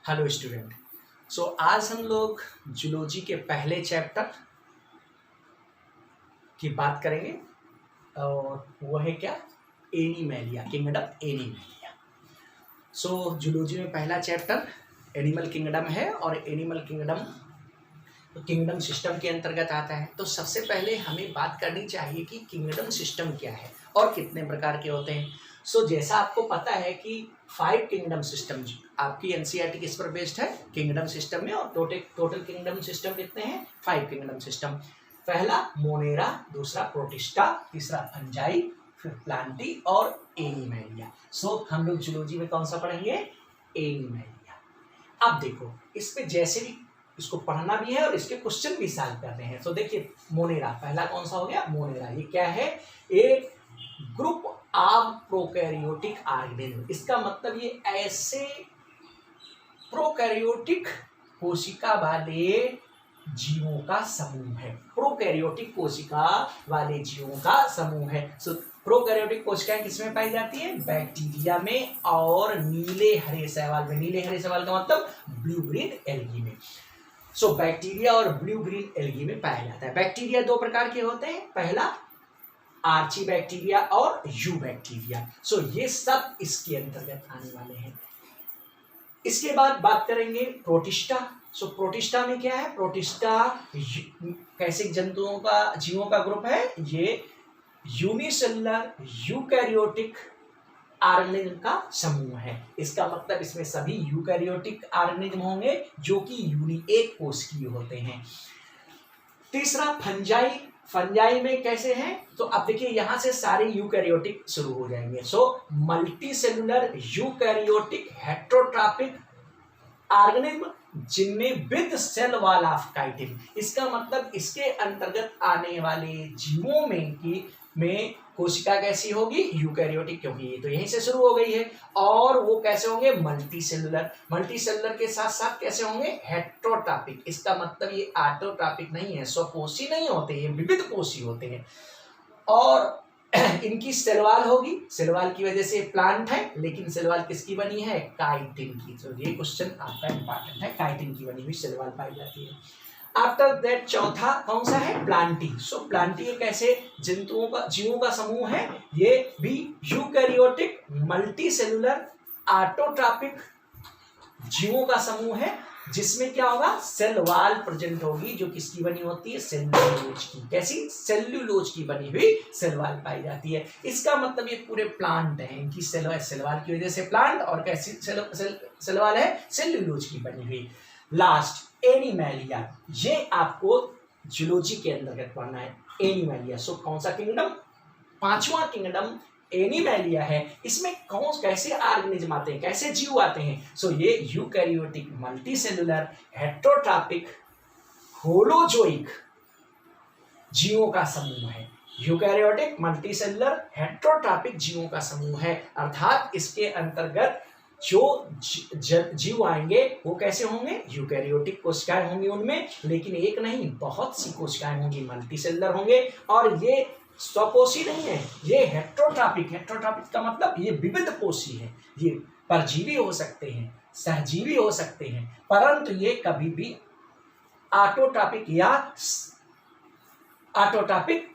Hello student. आज हम लोग जूलॉजी के पहले चैप्टर की बात करेंगे और वो है क्या, एनिमैलिया, किंगडम एनिमैलिया। जूलॉजी में पहला चैप्टर एनिमल किंगडम है और एनिमल किंगडम किंगडम सिस्टम के अंतर्गत आता है। तो सबसे पहले हमें बात करनी चाहिए कि किंगडम सिस्टम क्या है और कितने प्रकार के होते हैं। जैसा आपको पता है कि 5 किंगडम सिस्टम आपकी एनसीईआरटी किस पर बेस्ड है, किंगडम सिस्टम में, और टोटल किंगडम सिस्टम कितने हैं, 5 किंगडम सिस्टम। पहला मोनेरा, दूसरा प्रोटिस्टा, तीसरा फंजाई, फिर प्लांटी और एनिमैलिया। हम लोग जूलॉजी में कौन सा पढ़ेंगे, एनिमैलिया। अब देखो, इस पे जैसे भी इसको पढ़ना भी है और इसके क्वेश्चन भी सॉल्व करने हैं। देखिए मोनेरा, पहला कौन सा हो गया, मोनेरा। ये क्या है, एक ग्रुप ऑफ प्रोकैरियोटिक ऑर्गेनिज्म। इसका मतलब ये ऐसे प्रोकैरियोटिक कोशिका वाले जीवों का समूह है। प्रोकैरियोटिक कोशिका वाले जीवों का समूह है। प्रोकैरियोटिक कोशिकाएं किसमें पाई जाती है, बैक्टीरिया में और नीले हरे शैवाल में। नीले हरे शैवाल का मतलब ब्लू ग्रीन एल्गी में। बैक्टीरिया और ब्लू ग्रीन एल्गी में पाया जाता है। बैक्टीरिया 2 प्रकार के होते हैं, पहला आर्ची बैक्टीरिया और यू बैक्टीरिया। ये सब इसके अंतर्गत आने वाले हैं। इसके बाद बात करेंगे प्रोटिस्टा। प्रोटिस्टा में क्या है, प्रोटिस्टा कैसे जंतुओं का, जीवों का ग्रुप है। ये यूनिसेलुलर यूकैरियोटिक ऑर्गेनिज्म का समूह है। इसका मतलब इसमें सभी यूकैरियोटिक ऑर्गेनिज्म होंगे जो कि एक कोशिकीय होते हैं। तीसरा फंजाई। फंजाई में कैसे हैं, तो अब देखिए यहां से सारे यूकैरियोटिक शुरू हो जाएंगे। Multicellular eukaryotic heterotrophic organism जिनमें with cell wall of chitin. इसका मतलब इसके अंतर्गत आने वाले जीवों में कोशिका कैसी होगी, यूकैरियोटिक, क्योंकि ये तो यहीं से शुरू हो गई है। और वो कैसे होंगे, मल्टी सेलुलर। मल्टी सेलुलर के साथ साथ कैसे होंगे, हेट्रोट्रॉपिक। इसका मतलब ये ऑटोट्रॉपिक नहीं है, स्वकोषी नहीं होते, ये विविध कोषी होते हैं। और इनकी सेलवाल होगी, सेलवाल की वजह से प्लांट है, लेकिन सेलवाल किसकी बनी है, काइटिन की। तो ये क्वेश्चन आपका इंपॉर्टेंट है, काइटिन की बनी हुई सेलवाल पाई जाती है। आफ्टर दैट चौथा कौन सा है, प्लांटी। प्लांटी एक ऐसे जंतुओं का, जीवों का समूह है, ये भी यूकैरियोटिक मल्टी सेलुलर ऑटोट्रॉपिक जीवों का समूह है, जिसमें क्या होगा, सेल वॉल प्रेजेंट होगी, जो किसकी बनी होती है, सेल्यूलोज की। कैसी, सेल्यूलोज की बनी हुई सेल वॉल पाई जाती है। इसका मतलब ये पूरे प्लांट हैं, इनकी सेल वॉल की वजह से प्लांट, और कैसी सेल वॉल है, सेल्यूलोज की बनी हुई। लास्ट एनिमैलिया, ये आपको जूलॉजी के अंतर्गत पढ़ना है, एनिमैलिया। कौन सा किंगडम, 5वां किंगडम एनिमैलिया है। इसमें कैसे ऑर्गेनिज्म आते हैं, कैसे जीव आते हैं। ये eukaryotic multi cellular heterotrophic holozoic जीवों का समूह है। यूकैरियोटिक मल्टी सेलुलर हेट्रोट्रॉपिक जीवों का समूह है, अर्थात इसके अंतर्गत जो जीव आएंगे वो कैसे होंगे, यूकैरियोटिक कोशिकाएं होंगी उनमें, लेकिन एक नहीं बहुत सी कोशिकाएं होंगी, मल्टी सेलुलर होंगे। और ये स्वकोषी नहीं है, ये हेट्रोट्रॉपिक। हेट्रोट्रॉपिक का मतलब ये विविध कोषी है, ये परजीवी हो सकते हैं, सहजीवी हो सकते हैं, परंतु ये कभी भी ऑटोट्रॉपिक या ऑटोट्रॉपिक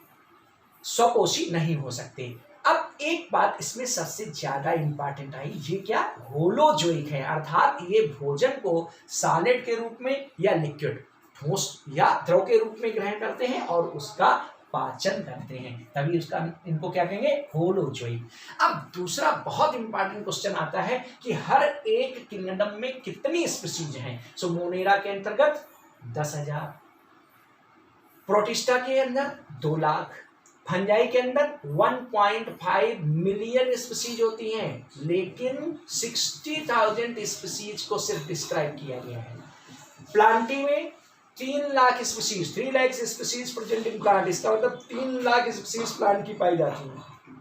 स्वकोषी नहीं हो सकते। अब एक बात इसमें सबसे ज्यादा इंपॉर्टेंट आई, ये क्या, होलोजोइक है, अर्थात ये भोजन को सॉलिड के रूप में या लिक्विड, ठोस या द्रव के रूप में ग्रहण करते हैं और उसका पाचन करते हैं, तभी उसका, इनको क्या कहेंगे, होलोजोइक। अब दूसरा बहुत इंपॉर्टेंट क्वेश्चन आता है कि हर एक किंगडम में कितनी स्पीशीज हैं। मोनेरा के अंतर्गत 10,000, प्रोटिस्टा के अंदर 2 लाख, फंजाई के अंदर 1.5 मिलियन स्पीशीज होती हैं, लेकिन 60,000 स्पीशीज को सिर्फ डिस्क्राइब किया गया है। प्लांटी में 3 lakh species, 3 lakh species present in plant. इसका मतलब 3 लाख स्पीशीज प्लांट की पाई जाती है,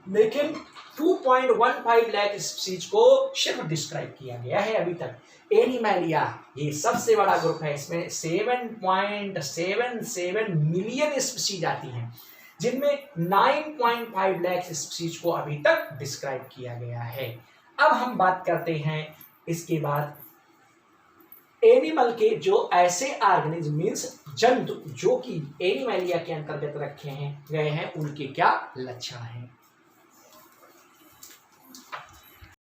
लेकिन 2.15 लाख स्पीशीज को सिर्फ डिस्क्राइब किया गया है अभी तक। एनिमैलिया ये सबसे बड़ा ग्रुप है, इसमें 7.77 मिलियन स्पीशीज आती हैं, जिनमें 9.5 लाख स्पीशीज को अभी तक डिस्क्राइब किया गया है। अब हम बात करते हैं इसके बाद एनिमल के जो ऐसे ऑर्गेनिज्म मीन्स जंतु जो कि एनिमलिया के अंतर्गत रखे हैं गए हैं उनके क्या लक्षण हैं।